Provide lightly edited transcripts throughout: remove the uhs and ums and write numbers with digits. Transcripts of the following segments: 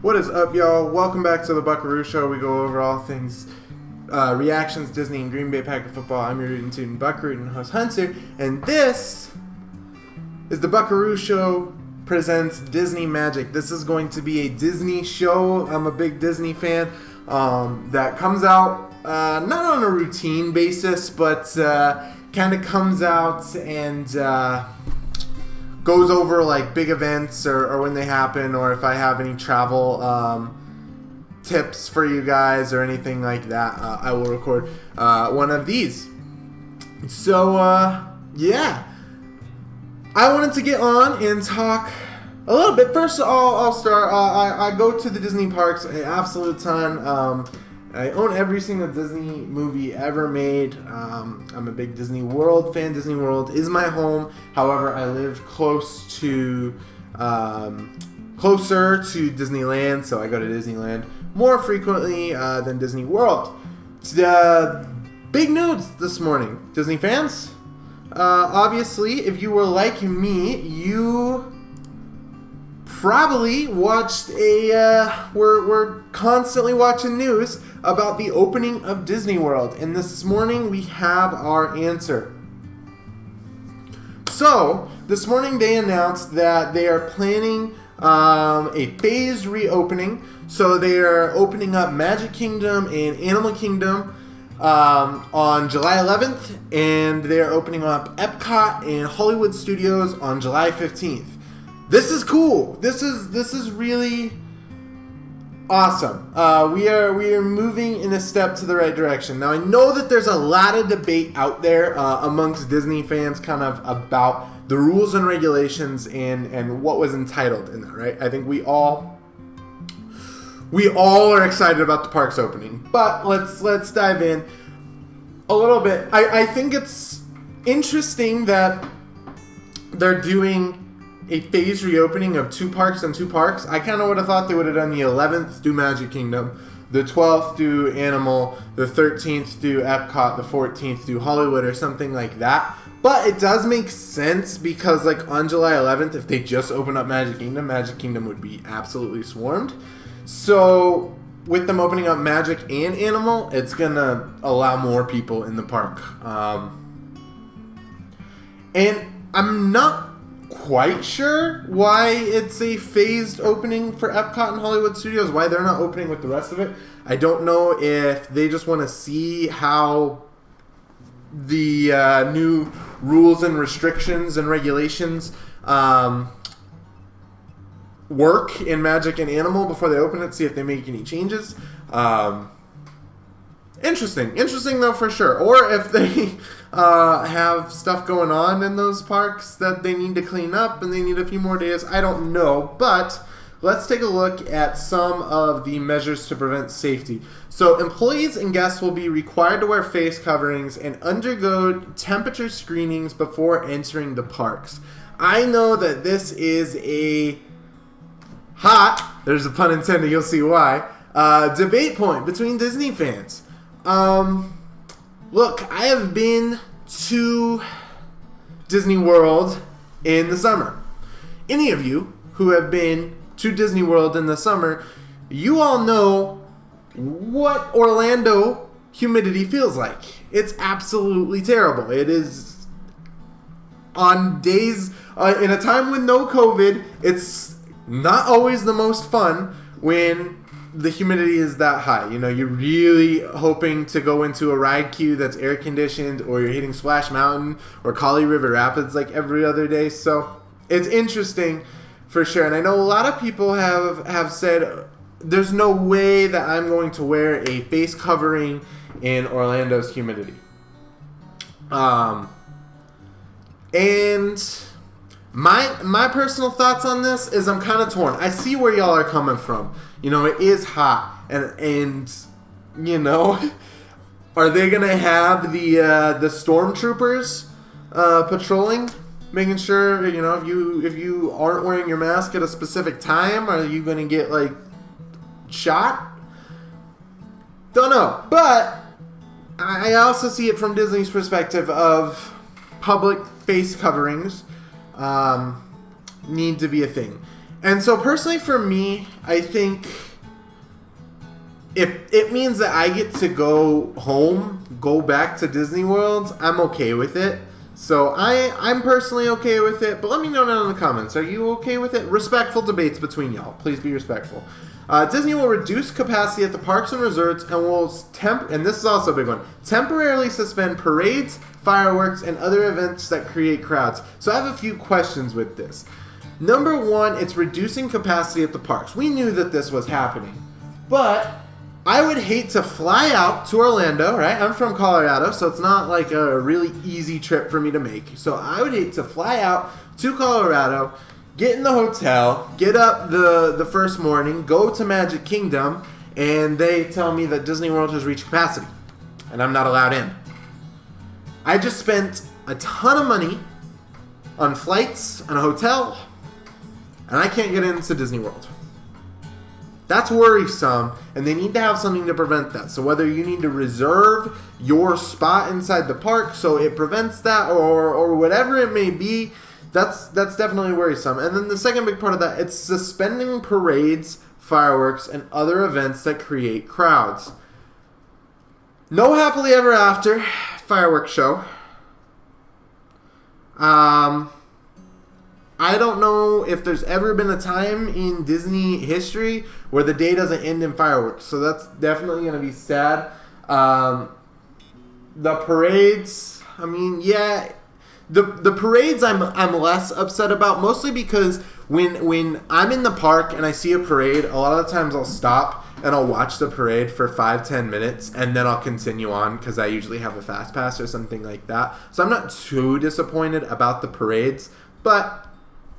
What is up, y'all? Welcome back to the Buckaroo Show. We go over all things reactions, Disney, and Green Bay Packer football. I'm your rootin' tootin' Buckaroo and host Hunter, and this is the Buckaroo Show presents Disney Magic. This is going to be a Disney show. I'm a big Disney fan that comes out not on a routine basis, but kind of comes out and goes over like big events or when they happen, or if I have any travel tips for you guys or anything like that, I will record one of these. So yeah, I wanted to get on and talk a little bit. First, I'll start. I go to the Disney parks an absolute ton. I own every single Disney movie ever made. I'm a big Disney World fan. Disney World is my home. However, I live closer to Disneyland, so I go to Disneyland more frequently than Disney World. Big news this morning, Disney fans. Obviously, if you were like me, you probably watched we're constantly watching news about the opening of Disney World, and this morning we have our answer. So this morning they announced that they are planning a phased reopening. So they are opening up Magic Kingdom and Animal Kingdom on July 11th, and they are opening up Epcot and Hollywood Studios on July 15th. This is cool. This is really awesome. We are moving in a step to the right direction. Now, I know that there's a lot of debate out there amongst Disney fans kind of about the rules and regulations and what was entitled in that, right? I think we all are excited about the parks opening. But let's dive in a little bit. I think it's interesting that they're doing a phased reopening of two parks. I kind of would have thought they would have done the 11th do Magic Kingdom, the 12th do Animal, the 13th do Epcot, the 14th do Hollywood or something like that. But it does make sense because like on July 11th, if they just open up Magic Kingdom would be absolutely swarmed. So with them opening up Magic and Animal, it's going to allow more people in the park. And I'm not quite sure why it's a phased opening for Epcot and Hollywood Studios, why they're not opening with the rest of it. I don't know if they just want to see how the new rules and restrictions and regulations work in Magic and Animal before they open it, see if they make any changes. Interesting though, for sure. Or if they have stuff going on in those parks that they need to clean up and they need a few more days. I don't know, but let's take a look at some of the measures to prevent safety. So employees and guests will be required to wear face coverings and undergo temperature screenings before entering the parks. I know that this is a hot, there's a pun intended, you'll see why, debate point between Disney fans. Look, I have been to Disney World in the summer. Any of you who have been to Disney World in the summer, you all know what Orlando humidity feels like. It's absolutely terrible. It is on days, in a time with no COVID, it's not always the most fun when the humidity is that high. You know, you're really hoping to go into a ride queue that's air conditioned, or you're hitting Splash Mountain or Kali River Rapids like every other day. So it's interesting for sure. And I know a lot of people have said there's no way that I'm going to wear a face covering in Orlando's humidity. And my personal thoughts on this is I'm kind of torn. I see where y'all are coming from. You know, it is hot, and you know, are they gonna have the stormtroopers patrolling, making sure, you know, if you aren't wearing your mask at a specific time, are you gonna get like shot? Don't know, but I also see it from Disney's perspective of public face coverings need to be a thing. And so personally for me, I think if it means that I get to go home, go back to Disney World, I'm okay with it. So I'm personally okay with it, but let me know down in the comments. Are you okay with it? Respectful debates between y'all. Please be respectful. Disney will reduce capacity at the parks and resorts and will and this is also a big one, temporarily suspend parades, fireworks, and other events that create crowds. So I have a few questions with this. Number one, it's reducing capacity at the parks. We knew that this was happening, but I would hate to fly out to Orlando, right? I'm from Colorado, so it's not like a really easy trip for me to make. So I would hate to fly out to Colorado, get in the hotel, get up the first morning, go to Magic Kingdom, and they tell me that Disney World has reached capacity, and I'm not allowed in. I just spent a ton of money on flights and a hotel, and I can't get into Disney World. That's worrisome, and they need to have something to prevent that. So whether you need to reserve your spot inside the park so it prevents that, or whatever it may be, that's definitely worrisome. And then the second big part of that, it's suspending parades, fireworks, and other events that create crowds. No happily ever after fireworks show. I don't know if there's ever been a time in Disney history where the day doesn't end in fireworks. So that's definitely going to be sad. The parades, I mean, yeah, the parades I'm less upset about, mostly because when I'm in the park and I see a parade, a lot of the times I'll stop and I'll watch the parade for 5-10 minutes and then I'll continue on because I usually have a fast pass or something like that. So I'm not too disappointed about the parades, but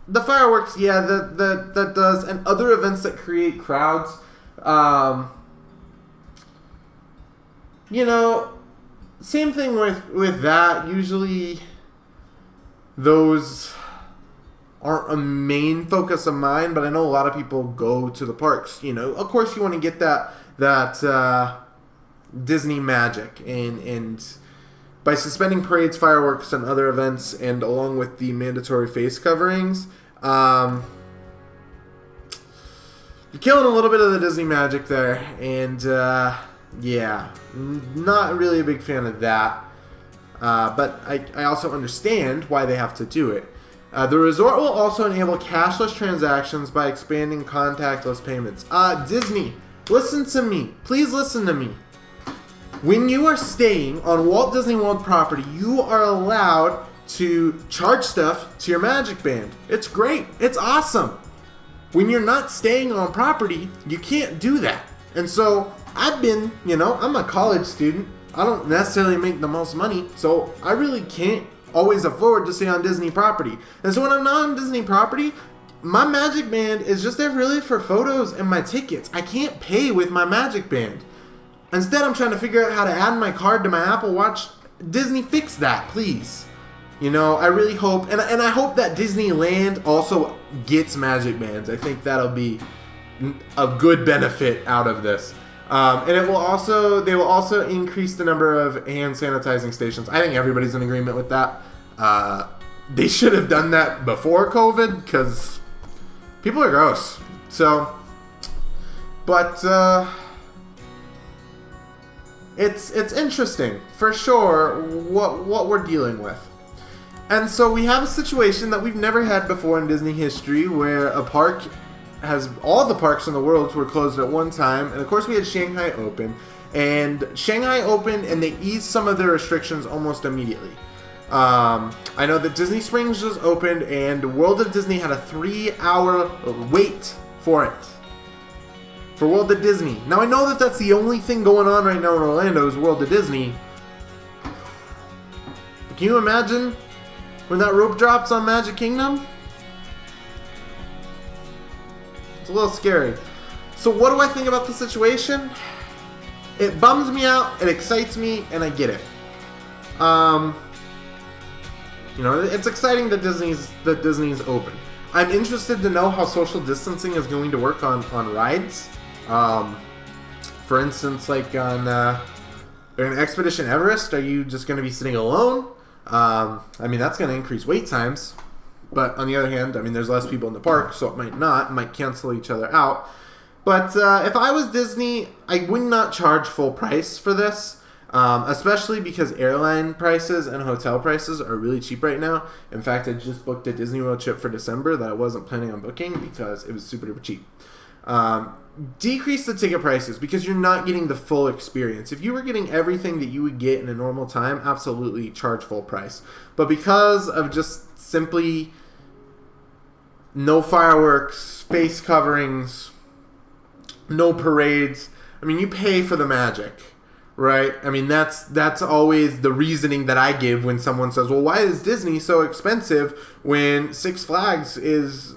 the fireworks, yeah, that does, and other events that create crowds. You know, same thing with that. Usually, those aren't a main focus of mine, but I know a lot of people go to the parks. You know, of course, you want to get that Disney magic, and by suspending parades, fireworks, and other events, and along with the mandatory face coverings, you're killing a little bit of the Disney magic there, and yeah, not really a big fan of that. But I also understand why they have to do it. The resort will also enable cashless transactions by expanding contactless payments. Disney, listen to me. Please listen to me. When you are staying on Walt Disney World property, you are allowed to charge stuff to your Magic Band. It's great. It's awesome. When you're not staying on property, you can't do that. And so I've been, I'm a college student. I don't necessarily make the most money, so I really can't always afford to stay on Disney property. And so when I'm not on Disney property, my Magic Band is just there really for photos and my tickets. I can't pay with my Magic Band. Instead, I'm trying to figure out how to add my card to my Apple Watch. Disney, fix that, please. I really hope, and I hope that Disneyland also gets Magic Bands. I think that'll be a good benefit out of this. And they will also increase the number of hand sanitizing stations. I think everybody's in agreement with that. They should have done that before COVID, because people are gross. So, but it's interesting for sure what we're dealing with. And so we have a situation that we've never had before in Disney history, where a park all the parks in the world were closed at one time. And of course we had Shanghai open, and Shanghai opened and they eased some of their restrictions almost immediately. I know that Disney Springs just opened and World of Disney had a 3-hour wait for it. For World of Disney. Now I know that that's the only thing going on right now in Orlando is World of Disney. Can you imagine when that rope drops on Magic Kingdom? It's a little scary. So what do I think about the situation? It bums me out, it excites me, and I get it. It's exciting that Disney's open. I'm interested to know how social distancing is going to work on rides. For instance, like on Expedition Everest, are you just going to be sitting alone? That's going to increase wait times. But on the other hand, I mean, there's less people in the park, so it might cancel each other out. But if I was Disney, I would not charge full price for this, especially because airline prices and hotel prices are really cheap right now. In fact, I just booked a Disney World trip for December that I wasn't planning on booking because it was super duper cheap. Decrease the ticket prices because you're not getting the full experience. If you were getting everything that you would get in a normal time, absolutely charge full price. But because of just simply no fireworks, face coverings, no parades, I mean, you pay for the magic, right? I mean, that's always the reasoning that I give when someone says, well, why is Disney so expensive when Six Flags is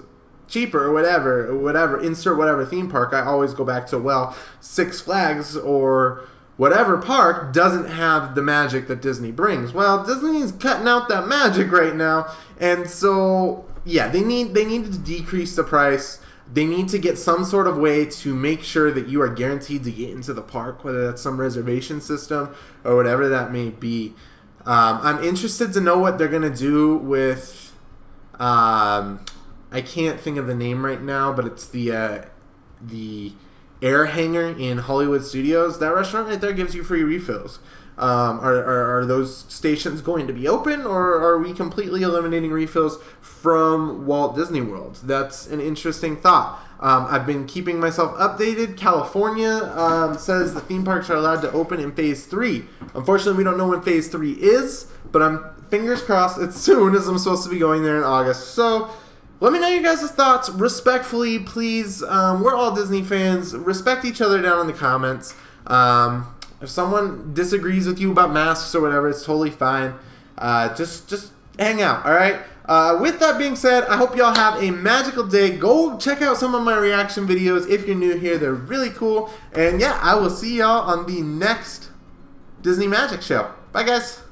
cheaper or whatever, insert whatever theme park. I always go back to, well, Six Flags or whatever park doesn't have the magic that Disney brings. Well, Disney is cutting out that magic right now, and so yeah, they need to decrease the price. They need to get some sort of way to make sure that you are guaranteed to get into the park, whether that's some reservation system or whatever that may be. I'm interested to know what they're going to do with, I can't think of the name right now, but it's the Air Hangar in Hollywood Studios. That restaurant right there gives you free refills. Are those stations going to be open, or are we completely eliminating refills from Walt Disney World? That's an interesting thought. I've been keeping myself updated. California says the theme parks are allowed to open in Phase 3. Unfortunately, we don't know when Phase 3 is, but I'm fingers crossed it's soon, as I'm supposed to be going there in August. So let me know your guys' thoughts respectfully, please. We're all Disney fans. Respect each other down in the comments. If someone disagrees with you about masks or whatever, it's totally fine. Just hang out, all right? With that being said, I hope y'all have a magical day. Go check out some of my reaction videos if you're new here. They're really cool. And yeah, I will see y'all on the next Disney Magic Show. Bye, guys.